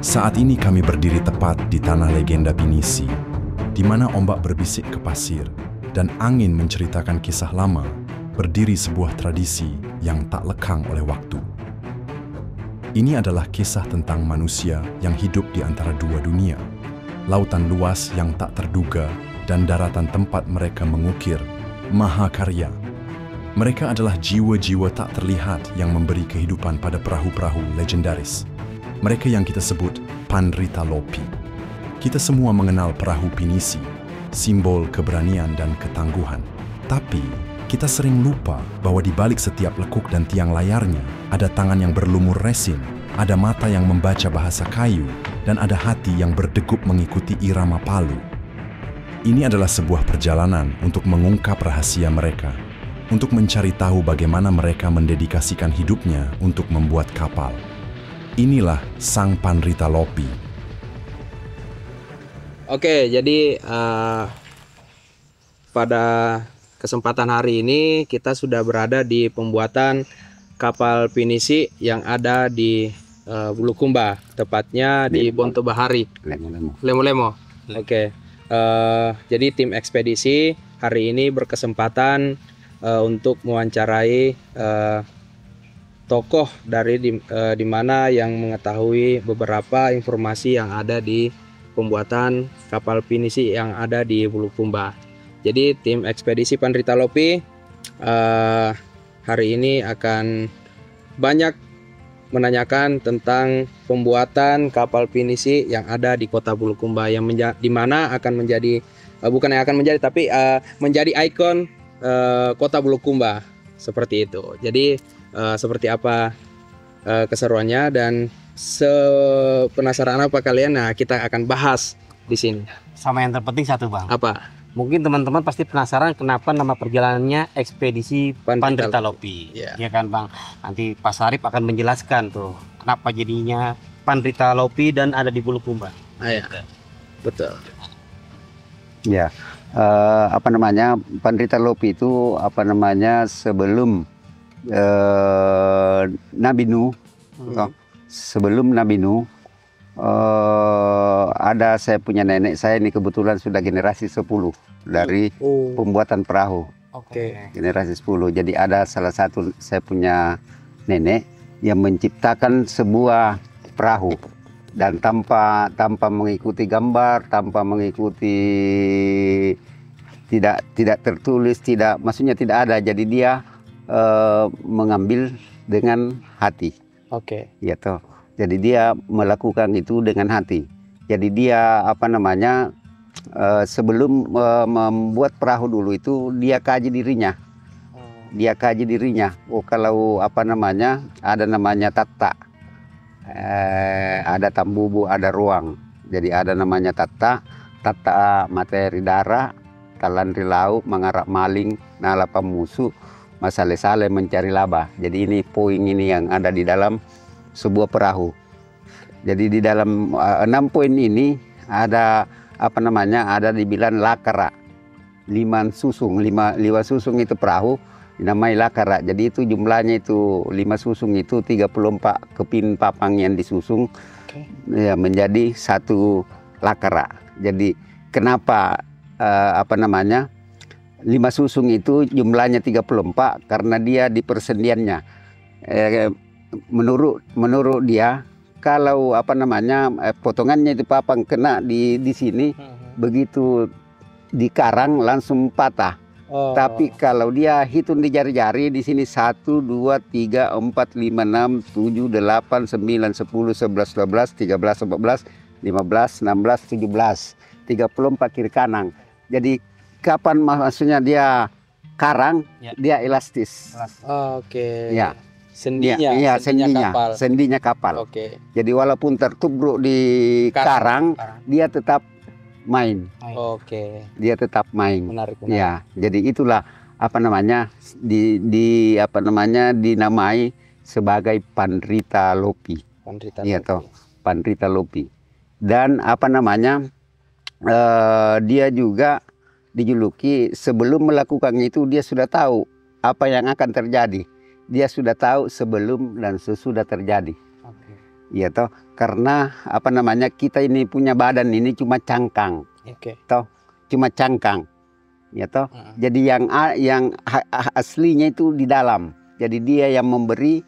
Saat ini kami berdiri tepat di tanah legenda Pinisi, di mana ombak berbisik ke pasir dan angin menceritakan kisah lama, berdiri sebuah tradisi yang tak lekang oleh waktu. Ini adalah kisah tentang manusia yang hidup di antara dua dunia, lautan luas yang tak terduga dan daratan tempat mereka mengukir mahakarya. Mereka adalah jiwa-jiwa tak terlihat yang memberi kehidupan pada perahu-perahu legendaris. Mereka yang kita sebut Pandrita Lopi. Kita semua mengenal perahu Pinisi, simbol keberanian dan ketangguhan. Tapi, kita sering lupa bahwa di balik setiap lekuk dan tiang layarnya, ada tangan yang berlumur resin, ada mata yang membaca bahasa kayu, dan ada hati yang berdegup mengikuti irama palu. Ini adalah sebuah perjalanan untuk mengungkap rahasia mereka, untuk mencari tahu bagaimana mereka mendedikasikan hidupnya untuk membuat kapal. Inilah Sang Pandrita Lopi. Oke, jadi pada kesempatan hari ini kita sudah berada di pembuatan kapal Pinisi yang ada di Bulukumba, tepatnya di Bonto Bahari, Lemo-Lemo. Oke, jadi tim ekspedisi hari ini berkesempatan untuk mewawancarai tokoh dari di mana yang mengetahui beberapa informasi yang ada di pembuatan kapal Pinisi yang ada di Bulukumba. Jadi tim ekspedisi Pandrita Lopi hari ini akan banyak menanyakan tentang pembuatan kapal Pinisi yang ada di kota Bulukumba, yang di mana akan menjadi bukan yang akan menjadi, tapi menjadi ikon kota Bulukumba seperti itu. Jadi seperti apa keseruannya dan penasaran apa kalian? Nah, kita akan bahas di sini. Sama yang terpenting satu, Bang. Apa? Mungkin teman-teman pasti penasaran kenapa nama perjalanannya ekspedisi Pandrita Lopi. Ya kan, Bang? Nanti Pak Sarip akan menjelaskan tuh kenapa jadinya Pandrita Lopi dan ada di Bulukumba. Ya. Betul. Ya. Pandrita Lopi itu sebelum Nabi Nuh. Sebelum Nabi Nuh, ada saya punya nenek saya ini kebetulan sudah generasi 10 dari pembuatan perahu. Oke. Generasi 10. Jadi ada salah satu saya punya nenek yang menciptakan sebuah perahu dan tanpa mengikuti gambar, tanpa mengikuti tidak tertulis, maksudnya tidak ada. Jadi dia mengambil dengan hati. Oke. Ya toh. Jadi dia melakukan itu dengan hati. Jadi dia sebelum membuat perahu dulu itu dia kaji dirinya. Dia kaji dirinya. Kalau ada namanya tata, ada tambubu, ada ruang. Jadi ada namanya tata materi darah, talan rilau, mengarap maling, nalapa musuh, masale-sale mencari laba. Jadi ini poin ini yang ada di dalam sebuah perahu. Jadi di dalam 6 poin ini ada ada dibilang lakara. 5 susung itu perahu dinamai lakara. Jadi itu jumlahnya itu 5 susung itu 34 kepin papang yang disusung. Ya, menjadi satu lakara. Jadi kenapa 5 susung itu jumlahnya 34 karena dia di persendiannya. Menurut dia kalau potongannya itu papang kena di sini, begitu dikarang langsung patah. Tapi kalau dia hitung di jari-jari di sini 1, 2, 3, 4, 5, 6, 7, 8, 9, 10, 11, 12, 13, 14, 15, 16, 17, 34 kiri kanan. Jadi kapan maksudnya dia karang, dia elastis. Oke. Ya. Sendinya kapal. Oke. Jadi walaupun tertubruk di karang, dia tetap main. Oke. Dia tetap main. Menarik. Ya, jadi itulah dinamai sebagai Pandrita Lopi. Iya toh, Pandrita Lopi. Dan dia juga dijuluki sebelum melakukan itu dia sudah tahu apa yang akan terjadi. Dia sudah tahu sebelum dan sesudah terjadi. Iya toh, karena apa namanya, kita ini punya badan ini cuma cangkang. Toh, cuma cangkang. Ya toh. Jadi yang aslinya itu di dalam. Jadi dia yang memberi,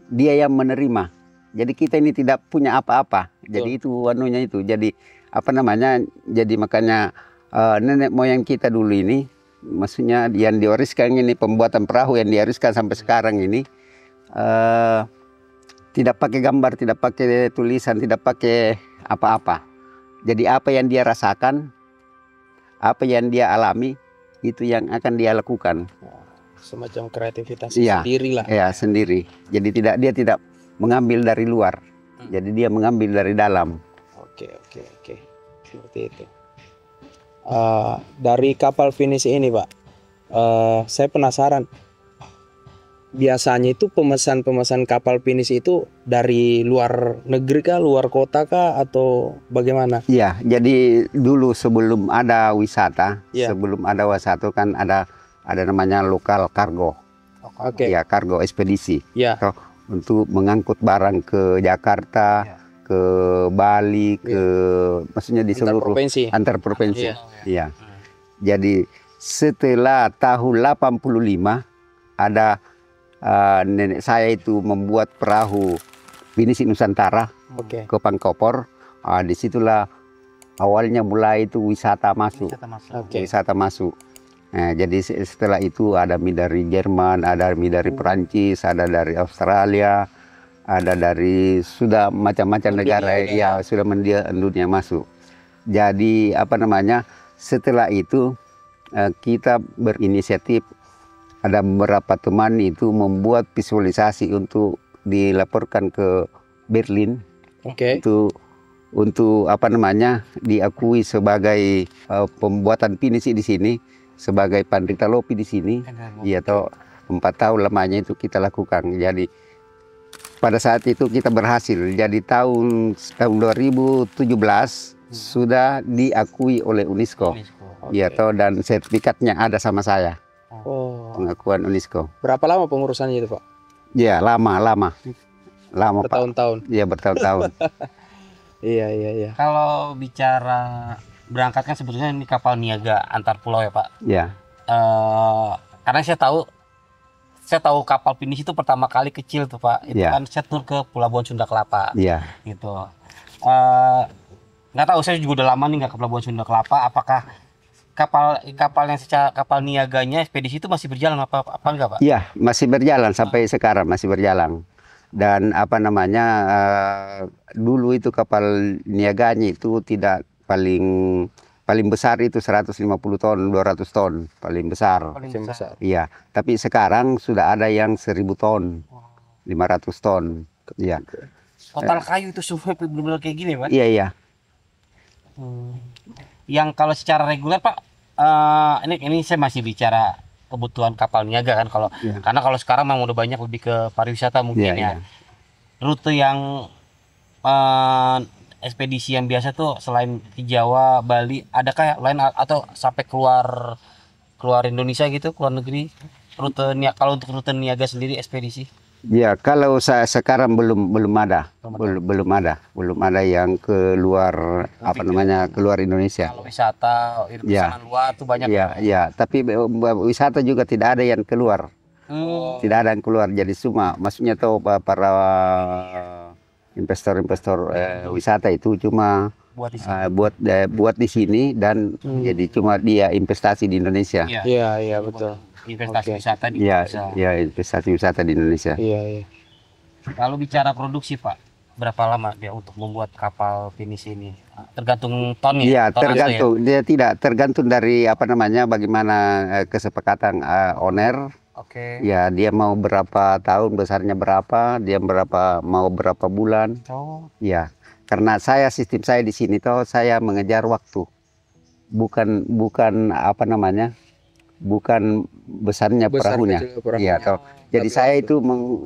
dia yang menerima. Jadi kita ini tidak punya apa-apa. Jadi itu anunya itu. Jadi apa namanya? Jadi makanya nenek moyang kita dulu ini, maksudnya yang diwariskan ini, pembuatan perahu yang diwariskan sampai sekarang ini, tidak pakai gambar, tidak pakai tulisan, tidak pakai apa-apa. Jadi apa yang dia rasakan, apa yang dia alami, itu yang akan dia lakukan. Semacam kreativitas sendiri lah. Iya, sendiri. Jadi dia tidak mengambil dari luar. Jadi dia mengambil dari dalam. Oke. Seperti itu. Dari kapal finish ini, Pak, saya penasaran. Biasanya itu pemesan kapal finish itu dari luar negeri kah, luar kota kah, atau bagaimana? Iya, jadi dulu sebelum ada wisata, sebelum ada wisata kan ada namanya lokal kargo. Ya, kargo ekspedisi. Untuk mengangkut barang ke Jakarta, ke Bali, maksudnya di seluruh antar provinsi. Iya. Jadi setelah tahun 85 ada nenek saya itu membuat perahu Pinisi Nusantara ke Pangkopor. Disitulah awalnya mulai itu wisata masuk. Wisata masuk. Nah, jadi setelah itu ada mie dari Jerman, ada mie dari Perancis, ada dari Australia, ada dari sudah macam-macam negara ya sudah dunia masuk. Jadi apa namanya? Setelah itu kita berinisiatif. Ada beberapa teman itu membuat visualisasi untuk dilaporkan ke Berlin. Untuk apa namanya, diakui sebagai pembuatan pinisi di sini, sebagai Pandrita Lopi di sini. Ya toh, 4 tahun lamanya itu kita lakukan. Jadi pada saat itu kita berhasil. Jadi tahun 2017 sudah diakui oleh UNESCO. Ya toh, dan sertifikatnya ada sama saya. Pengakuan UNESCO. Berapa lama pengurusannya itu, Pak? Ya, lama bertahun-tahun. Iya, bertahun-tahun. Iya. Kalau bicara berangkat kan sebetulnya ini kapal niaga antar pulau ya, Pak. Iya. Karena saya tahu kapal finish itu pertama kali kecil tuh, Pak. Itu kan saya tur ke Pelabuhan Sunda Kelapa. Iya. Gitu. Nggak tahu, saya juga udah lama nih nggak ke Pelabuhan Sunda Kelapa. Apakah kapal yang secara kapal niaganya ekspedisi itu masih berjalan apa enggak, Pak? Iya, masih berjalan sampai sekarang, masih berjalan. Dan apa namanya, dulu itu kapal niaganya itu tidak paling besar itu 150 ton, 200 ton, paling besar. Iya, tapi sekarang sudah ada yang 1000 ton, 500 ton. Iya. Total kayu itu semua benar-benar kayak gini, Pak? Iya. Yang kalau secara reguler, Pak, ini saya masih bicara kebutuhan kapal niaga kan, karena kalau sekarang memang udah banyak lebih ke pariwisata mungkin ya. Rute yang ekspedisi yang biasa tuh selain di Jawa, Bali, adakah lain atau sampai keluar Indonesia gitu, keluar negeri? Kalau untuk rute niaga sendiri ekspedisi? Ya, kalau saya sekarang belum ada yang keluar keluar Indonesia. Kalau wisata, pesanan luar tuh banyak. Ya, tapi wisata juga tidak ada yang keluar. Tidak ada yang keluar. Jadi cuma maksudnya tuh para investor wisata itu cuma buat di sini dan jadi cuma dia investasi di Indonesia. Iya, betul. Investasi wisata di Indonesia. Iya, investasi wisata di Indonesia. Iya. Kalau bicara produksi, Pak, berapa lama dia untuk membuat kapal finish ini? Tergantung ton Iya, ya? tergantung. Dia tidak tergantung dari apa namanya, bagaimana kesepakatan owner. Ya, dia mau berapa tahun, besarnya berapa, dia mau berapa bulan. Ya, karena sistem saya di sini saya mengejar waktu. Bukan apa namanya? Bukan besarnya perahunya. Iya, jadi saya itu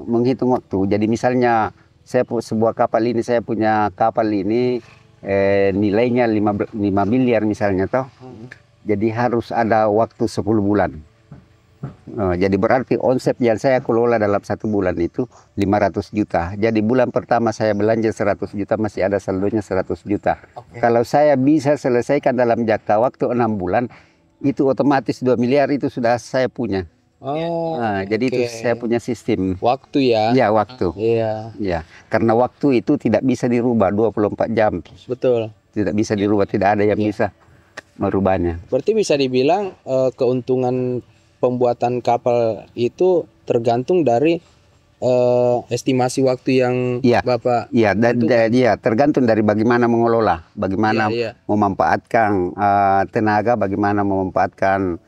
menghitung waktu. Jadi misalnya sebuah kapal ini, saya punya kapal ini nilainya 5 miliar misalnya toh. Jadi harus ada waktu 10 bulan. Jadi berarti omset yang saya kelola dalam 1 bulan itu 500 juta. Jadi bulan pertama saya belanja 100 juta, masih ada saldonya 100 juta. Kalau saya bisa selesaikan dalam jangka waktu 6 bulan, itu otomatis 2 miliar itu sudah saya punya. Jadi itu saya punya sistem. Waktu ya? Ya, waktu. Iya. Ya, karena waktu itu tidak bisa dirubah 24 jam. Betul. Tidak bisa dirubah, tidak ada yang bisa merubahnya. Berarti bisa dibilang keuntungan pembuatan kapal itu tergantung dari estimasi waktu yang Bapak. Iya, tergantung dari bagaimana mengelola, bagaimana memanfaatkan tenaga, bagaimana memanfaatkan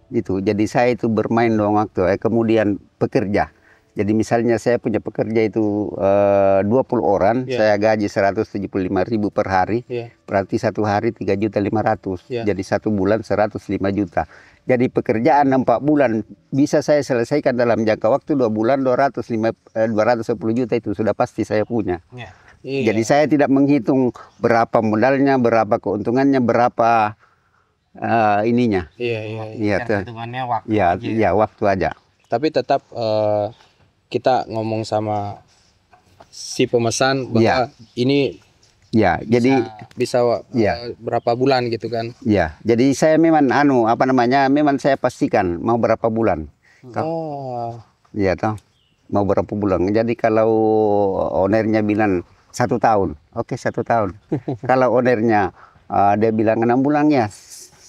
itu. Jadi saya itu bermain doang waktu. Kemudian pekerja. Jadi misalnya saya punya pekerja itu 20 orang, saya gaji 175.000 per hari, berarti 1 hari 3.500.000, jadi 1 bulan 105 juta. Jadi pekerjaan 4 bulan bisa saya selesaikan dalam jangka waktu 2 bulan 210 juta itu sudah pasti saya punya. Jadi saya tidak menghitung berapa modalnya, berapa keuntungannya, berapa ininya. Hitungannya waktu. Iya, waktu aja. Tapi tetap kita ngomong sama si pemesan bahwa ini jadi bisa berapa bulan gitu kan? Ya, jadi saya memang memang saya pastikan mau berapa bulan. Iya toh, mau berapa bulan. Jadi kalau ownernya bilang 1 tahun, oke 1 tahun. Kalau ownernya dia bilang 6 bulan, ya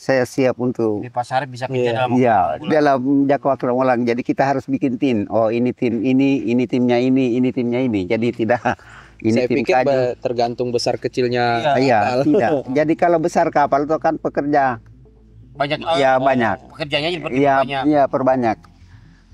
saya siap untuk di pasar bisa kerja dalam jangka waktu ulang. Jadi kita harus bikin tim. Oh, ini tim ini timnya ini timnya ini. Jadi tidak ini saya tim pikir kaji. tergantung besar kecilnya. Iya, tidak. Jadi kalau besar kapal itu kan pekerja banyak. Banyak. Pekerjaannya banyak. Iya, perbanyak.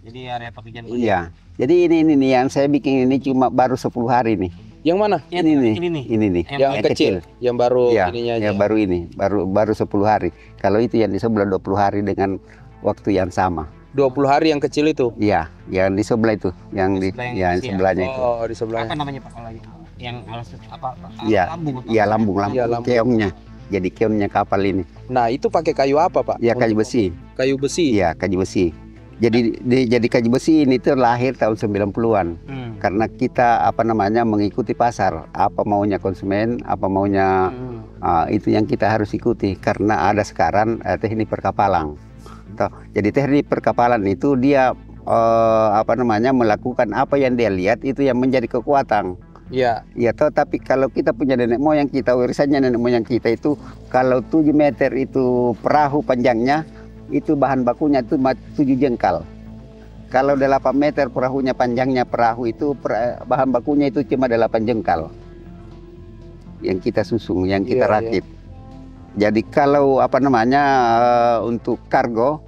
Jadi area pekerjaan. Iya. Jadi ini nih yang saya bikin ini cuma baru 10 hari nih. Yang mana? Ini nih. Yang kecil, yang baru ininya aja. Ya, baru ini, baru 10 hari. Kalau itu yang di sebelah 20 hari dengan waktu yang sama. 20 hari yang kecil itu? Iya, yang di sebelah itu, yang di sebelahnya itu. Oh, di sebelahnya. Apa namanya Pak? Yang lambung. Iya, lambung. Keongnya. Jadi keongnya kapal ini. Nah, itu pakai kayu apa, Pak? Ya, kayu besi. Kayu besi. Iya, kayu besi. Jadi kayu besi ini terlahir tahun 90-an. Karena kita mengikuti pasar, apa maunya konsumen, apa maunya itu yang kita harus ikuti. Karena ada sekarang teknik perkapalan. Jadi teknik perkapalan itu dia melakukan apa yang dia lihat itu yang menjadi kekuatan. Iya, tapi kalau kita punya nenek moyang kita, warisannya nenek moyang kita itu kalau 7 meter itu perahu panjangnya, itu bahan bakunya itu 7 jengkal. Kalau 8 meter perahunya panjangnya perahu itu bahan bakunya itu cuma 8 jengkal. Yang kita susung, yang kita rakit. Jadi kalau untuk kargo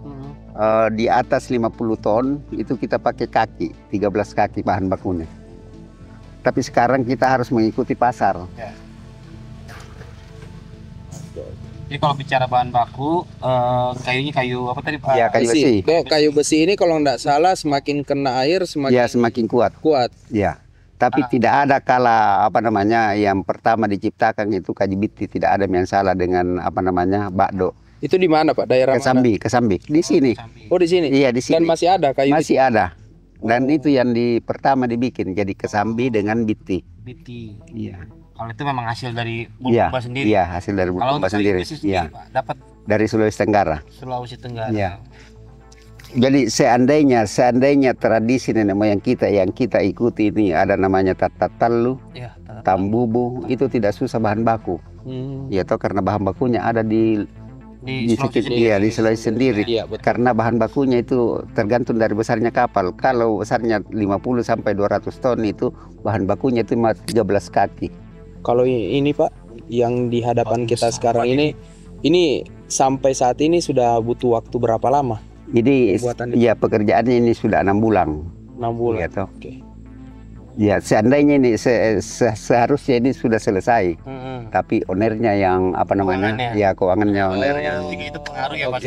di atas 50 ton itu kita pakai kaki, 13 kaki bahan bakunya. Tapi sekarang kita harus mengikuti pasar. Jadi kalau bicara bahan baku, kayunya kayu apa tadi Pak? Ya, kayu besi. Kayu besi ini kalau nggak salah semakin kena air semakin kuat. Ya. Tapi tidak ada kala yang pertama diciptakan itu kayu biti, tidak ada yang salah dengan bakdo. Itu di mana Pak? Daerah Kesambi, mana? Kesambi. Di sini. Oh, di sini. Iya, di sini. Dan masih ada kayu? Masih ada. Dan itu yang pertama dibikin, jadi Kesambi dengan biti. Biti. Iya. Kalau itu memang hasil dari Bulukumba sendiri. Iya, hasil dari Bulukumba sendiri. Iya. Dapat dari Sulawesi Tenggara. Sulawesi Tenggara. Iya. Jadi seandainya tradisi nenek moyang kita yang kita ikuti ini ada namanya tatatalu, tambubu, itu tidak susah bahan baku. Ya toh karena bahan bakunya ada di Sulawesi sendiri. Iya, karena bahan bakunya itu tergantung dari besarnya kapal. Kalau besarnya 50 sampai 200 ton itu bahan bakunya itu 13 kaki. Kalau ini Pak, yang di hadapan kita sekarang ini sampai saat ini sudah butuh waktu berapa lama? Jadi ya pekerjaannya ini sudah 6 bulan. 6 bulan. Ya toh. Ya seandainya ini seharusnya ini sudah selesai. Tapi ownernya yang keuangannya ownernya. Itu pengaruh ya Pak.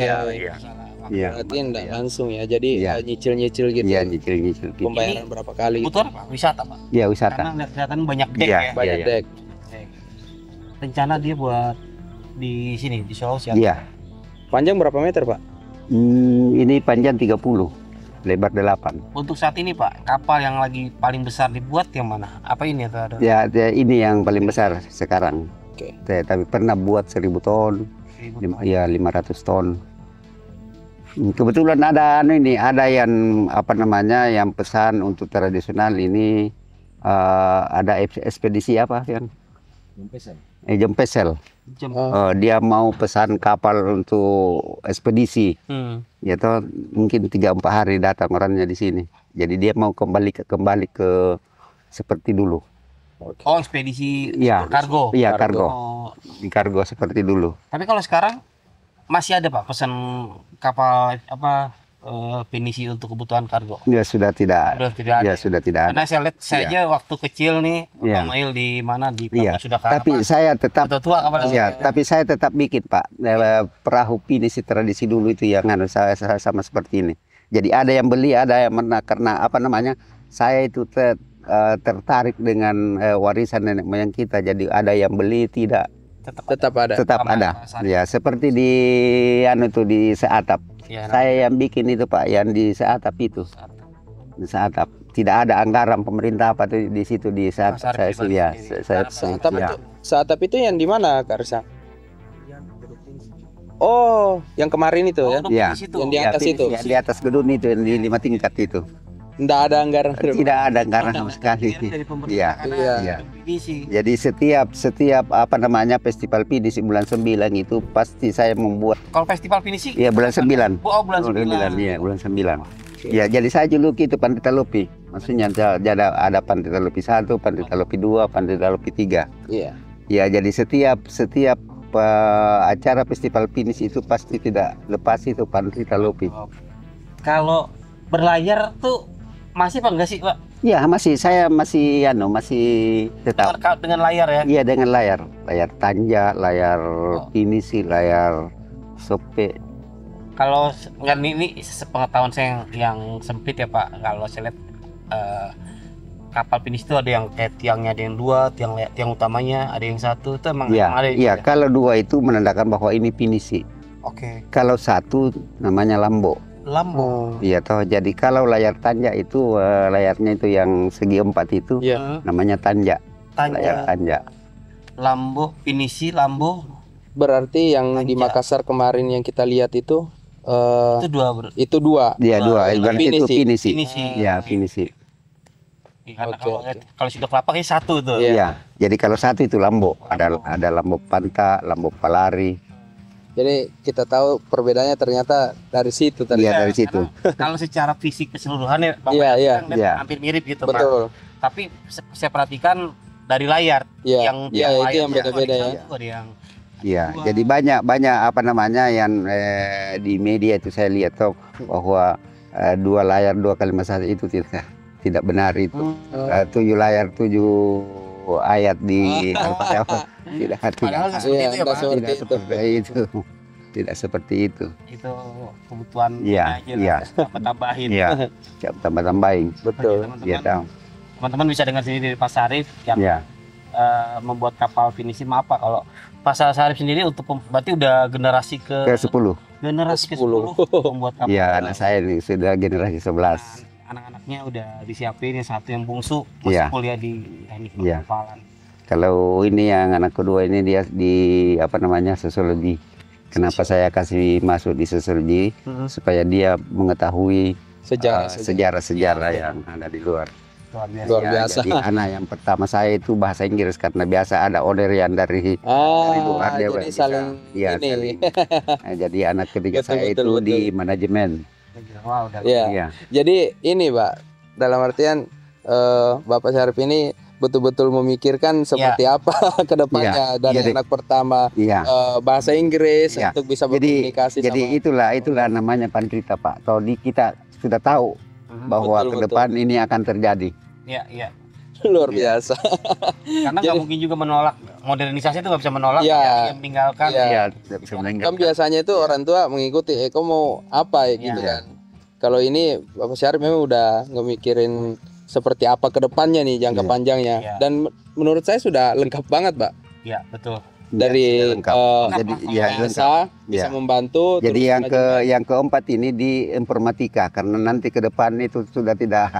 Iya. Berarti enggak langsung ya. Jadi nyicil-nyicil gitu. Iya, nyicil-nyicil gitu. Pembayaran berapa kali gitu. Butuh apa? Wisata Pak. Iya, wisata. Karena kelihatan banyak dek ya. Banyak dek. Rencana dia buat di sini di Sulawesi. Iya. Panjang berapa meter Pak? Ini panjang 30, lebar 8. Untuk saat ini Pak, kapal yang lagi paling besar dibuat yang mana? Apa ini atau ada? Ya, ini yang paling besar sekarang. Oke. Tapi pernah buat 1000 ton, 1000 ton. ya 500 ton. Kebetulan ada ada yang apa namanya yang pesan untuk tradisional ini ada ekspedisi apa kan? Jempesel. Dia mau pesan kapal untuk ekspedisi. Ya toh mungkin 3-4 hari datang orangnya di sini. Jadi dia mau kembali ke seperti dulu. Oh, ekspedisi Iya. kargo. Iya, kargo. Oh. Di kargo seperti dulu. Tapi kalau sekarang masih ada Pak pesan kapal pinisi untuk kebutuhan kargo? Ya sudah tidak. Sudah tidak ada. Ya sudah tidak ada. Karena saya lihat saja waktu kecil nih, Iya. Bang Mail di mana di Iya. sudah Tapi saya tetap Udah tua kapal. ya, tapi saya tetap bikin Pak perahu pinisi tradisi dulu itu yang saya sama seperti ini. Jadi ada yang beli, ada yang karena apa namanya? Saya itu tertarik dengan warisan nenek moyang kita. Jadi ada yang beli tidak. Tetap ada. Tetap ada. Ya, seperti di di Seatap. Ya, Saya yang bikin itu Pak, yang di Seatap itu. Di Seatap. Tidak ada anggaran pemerintah apa tuh di situ di Seatap. Seatap itu yang di mana Kak Risa? Oh, yang kemarin itu ya? Ya. Yang di atas itu? Ya, di atas gedung itu, yang di 5 tingkat itu. Nggak ada anggaran. Tidak ada anggaran sama sekali. Iya. Iya. Jadi setiap apa namanya festival pinisi bulan 9 itu pasti saya membuat. Kalau festival pinisi? Iya, bulan 9. Oh, bulan 9. Iya, bulan 9. Ya, jadi saya juluki itu Pandita Lopi. Maksudnya ada Pandita Lopi 1, Pandita Lopi 2, Pandita Lopi 3. Iya. Ya, jadi setiap acara festival pinisi itu pasti tidak lepas itu Pandita Lopi. Kalau berlayar tuh masih apa enggak sih Pak? Ya, saya masih tetap Dengan layar ya? Iya, dengan layar tanja, layar pinisi, layar sope. Kalau nggak ini sepengetahuan saya yang sempit ya Pak. Kalau saya lihat kapal pinisi itu ada yang kayak tiangnya ada yang 2, tiang utamanya ada yang 1, itu emang ada. Iya, kalau 2 itu menandakan bahwa ini pinisi. Oke. Kalau 1 namanya lambo. Lambo. Iya toh. Jadi kalau layar tanja itu layarnya itu yang segi 4 itu namanya tanja. Layar tanja. Lambo, pinisi, lambo. Berarti yang di Makassar kemarin yang kita lihat itu itu 2. Iya, 2. Berarti itu pinisi. Iya, pinisi. Karena kalau sudah kelapa ini 1 tuh. Iya. Jadi kalau 1 itu lambo. Ada lambo panta, lambo palari. Jadi kita tahu perbedaannya ternyata dari situ tadi. Iya, dari situ. Kalau secara fisik keseluruhannya hampir mirip gitu. Betul. Pak. Tapi saya perhatikan dari layar itu yang beda-beda ya. Iya, jadi banyak apa namanya yang di media itu saya lihat toh bahwa 2 layar 2x1 itu tidak benar itu. 7 layar 7 ayat di tidak tidak seperti itu. Itu kebutuhan tambahin. Iya. Tambah-tambahin. Betul. Iya, tahu. Teman-teman bisa dengar sendiri dari Pak Sarif yang membuat kapal finisi. Maaf Pak, kalau Pak Sarif sendiri untuk berarti udah generasi ke-10. Generasi ke-10 membuat kapal. Iya, anak saya ini sudah generasi 11. Anak-anaknya udah disiapin, yang 1 yang bungsu masih kuliah di teknik kapalan. Kalau ini yang anak kedua ini dia di apa namanya sosiologi. Kenapa saya kasih masuk di sosiologi supaya dia mengetahui sejarah-sejarah yang ada di luar. Luar biasa. Jadi anak yang pertama saya itu bahasa Inggris karena biasa ada orderan dari luar dia jadi saling ini. Jadi anak ketiga saya itu di manajemen. Wow, Jadi ini Pak, dalam artian Bapak Sarif ini betul-betul memikirkan seperti apa ke depannya dari anak pertama bahasa Inggris untuk bisa berkomunikasi. Jadi itulah namanya Pandita Pak. Tadi kita sudah tahu bahwa ke depan ini akan terjadi. Iya. Luar biasa. Karena nggak mungkin juga menolak modernisasi, itu nggak bisa menolak yang meninggalkan. Kan biasanya itu orang tua mengikuti, kok mau apa gitu kan. Kalau ini Bapak Syarif memang udah ngemikirin seperti apa ke depannya nih jangka panjangnya. Dan menurut saya sudah lengkap banget, Pak. Iya, betul. dari jadi ya bisa membantu. Jadi yang keempat ini di informatika, karena nanti ke depan itu sudah tidak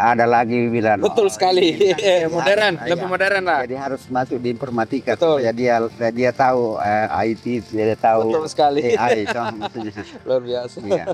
ada lagi bilang. Betul sekali. Modern, lebih modern lah. Jadi harus masuk di informatika. Betul. Jadi dia tahu IT, dia tahu. Betul sekali. AI itu maksudnya. Luar biasa. Iya.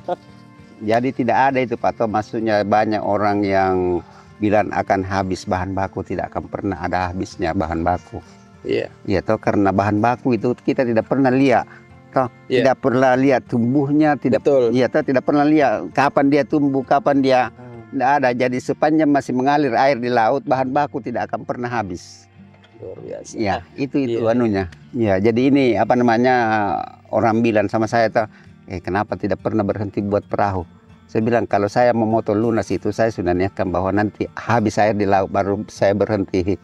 Jadi tidak ada itu Pak Tom, maksudnya banyak orang yang bilang akan habis bahan baku, tidak akan pernah ada habisnya bahan baku. Iya. Iya toh, karena bahan baku itu kita tidak pernah lihat. Toh, tidak pernah lihat tumbuhnya, tidak. Betul. Iya toh, tidak pernah lihat kapan dia tumbuh, kapan dia tidak ada. Jadi sepanjang masih mengalir air di laut, bahan baku tidak akan pernah habis. Luar biasa. Ya, itu anunya. Ya, jadi ini apa namanya, orang bilang sama saya toh, kenapa tidak pernah berhenti buat perahu? Saya bilang kalau saya memotong lunas itu saya sudah niatkan bahwa nanti habis air di laut baru saya berhenti.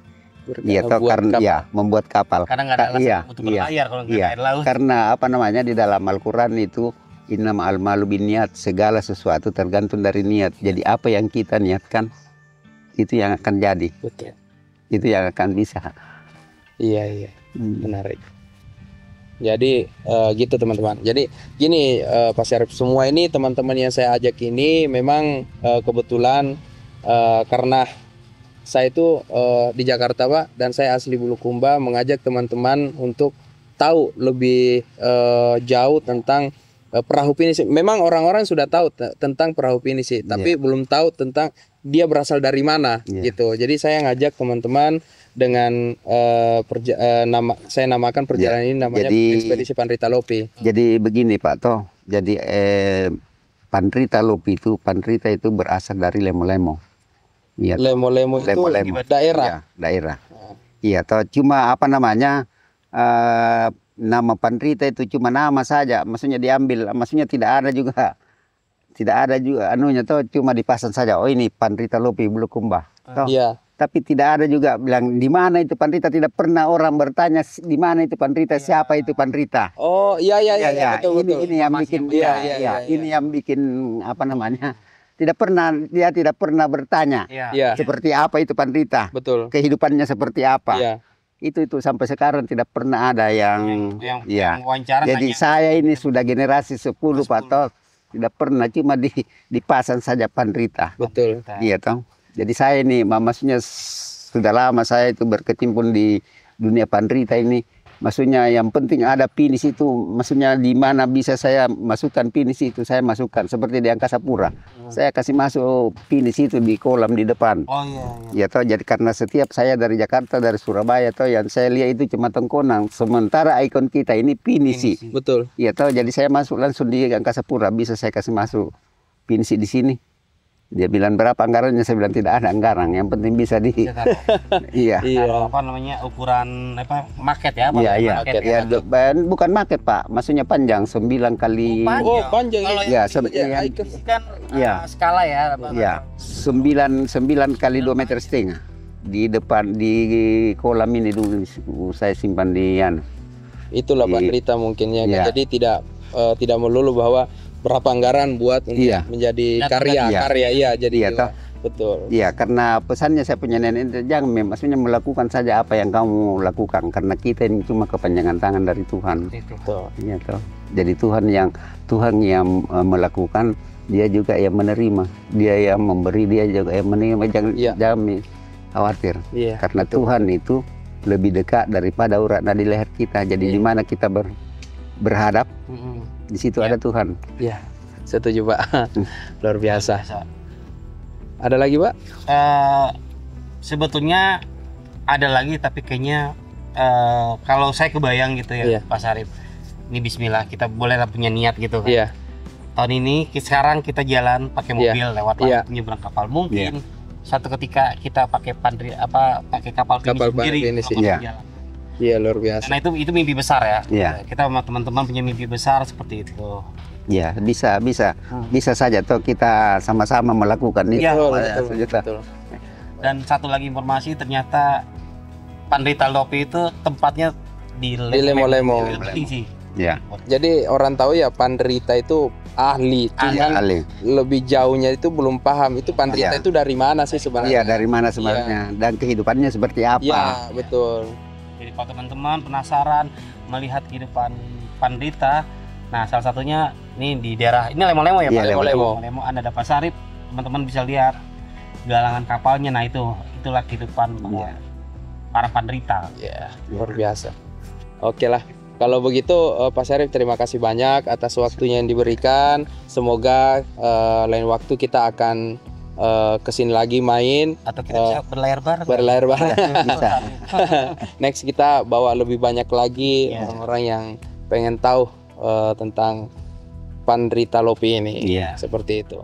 Iya toh, karena membuat kapal. Karena nggak ada alasan untuk berlayar kalau nggak ada air laut. Karena apa namanya di dalam Al-Quran itu innamal a'malu binniyat, segala sesuatu tergantung dari niat. Jadi apa yang kita niatkan itu yang akan jadi. Betul. Itu yang akan bisa. Iya. Menarik. Jadi gitu teman-teman. Jadi gini Pak Syarif, semua ini teman-teman yang saya ajak ini memang kebetulan karena saya itu di Jakarta Pak, dan saya asli Bulukumba, mengajak teman-teman untuk tahu lebih jauh tentang perahu pinisi. Memang orang-orang sudah tahu tentang perahu pinisi, tapi belum tahu tentang dia berasal dari mana gitu. Jadi saya ngajak teman-teman dengan saya namakan perjalanan ini namanya Ekspedisi Pandrita Lopi. Jadi begini Pak Toh, jadi Pandrita Lopi itu, Pandrita itu berasal dari Lemo-Lemo. Ya, Lemo-Lemo itu daerah. Ya, daerah. Iya, toh cuma apa namanya nama Pandrita itu cuma nama saja, maksudnya diambil, maksudnya tidak ada juga anunya toh, cuma dipasang saja. Oh ini Pandrita Lopi Bulukumba. Iya. Tapi tidak ada juga bilang di mana itu Pandrita, tidak pernah orang bertanya di mana itu Pandrita, siapa itu Pandrita. Oh iya betul. Ini yang bikin ini yang bikin apa namanya? Dia tidak pernah bertanya seperti apa itu Pandrita, betul, kehidupannya seperti apa. Itu sampai sekarang tidak pernah ada yang jadi saya ini sudah generasi 10 Pak Toh, tidak pernah, cuma dipasang saja Pandrita. Betul. Iya toh. Jadi saya ini maksudnya sudah lama saya itu berkecimpung di dunia Pandrita ini. Maksudnya yang penting ada pinis itu, maksudnya di mana bisa saya masukkan pinis itu saya masukkan, seperti di Angkasa Pura. Saya kasih masuk pinis itu di kolam di depan. Oh iya. Ya toh, jadi karena setiap saya dari Jakarta, dari Surabaya toh, yang saya lihat itu cuma tengkonang, sementara ikon kita ini pinisi. Betul. Ya toh, jadi saya masuk langsung di Angkasa Pura, bisa saya kasih masuk pinisi di sini. Dia bilang berapa anggarannya, saya bilang tidak ada anggaran, yang penting bisa di iya. Apa namanya, ukuran apa, market ya? Iya. Bukan market Pak, maksudnya panjang 9 kali. Oh panjang ya. Kan skala ya. Iya. 9 kali 2,5 meter di depan di kolam ini dulu saya simpan di itulah Pandrita mungkinnya. Jadi tidak melulu bahwa berapa anggaran buat menjadi karya jadi betul. Iya, karena pesannya saya punya nenek, jangan maksudnya melakukan saja apa yang kamu lakukan, karena kita ini cuma kepanjangan tangan dari Tuhan. Betul. Iya toh. Jadi Tuhan yang melakukan, dia juga yang menerima, dia yang memberi, dia juga yang menerima. Jangan khawatir, karena Tuhan itu lebih dekat daripada urat nadi leher kita. Jadi di mana kita berhadap, di situ ada Tuhan. Iya, setuju Pak. Luar biasa. Ada lagi Pak? Sebetulnya ada lagi, tapi kayaknya kalau saya kebayang gitu ya Pak Syarif. Ini Bismillah, kita bolehlah punya niat gitu kan. Iya. Tahun ini sekarang kita jalan pakai mobil lewat laut, menyeberang kapal. Mungkin suatu ketika kita pakai kapal sendiri. Iya, luar biasa. Nah itu mimpi besar ya. Kita sama teman-teman punya mimpi besar seperti itu. Ya bisa saja toh kita sama-sama melakukan itu. Betul. Dan satu lagi informasi, ternyata Pandrita Lopi itu tempatnya di Lemo-Lemo. Ya. Jadi orang tahu ya Pandrita itu ahli. Lebih jauhnya itu belum paham itu Pandrita itu dari mana sih sebenarnya? Iya, dari mana sebenarnya dan kehidupannya seperti apa? Iya, betul. Jadi kalau teman-teman penasaran melihat kehidupan Pandrita, nah salah satunya nih di daerah ini Lemo-Lemo ya Pak? Iya, Lemo-Lemo ada Pasarip, teman-teman bisa lihat galangan kapalnya. Nah itulah kehidupan para Pandrita. Ya, luar biasa. Oke lah. Kalau begitu Pak Syarif, terima kasih banyak atas waktunya yang diberikan. Semoga lain waktu kita akan kesini lagi main Atau kita bisa berlayar bareng. Bisa. Next kita bawa lebih banyak lagi orang-orang yang pengen tahu tentang Pandrita Lopi ini. Seperti itu.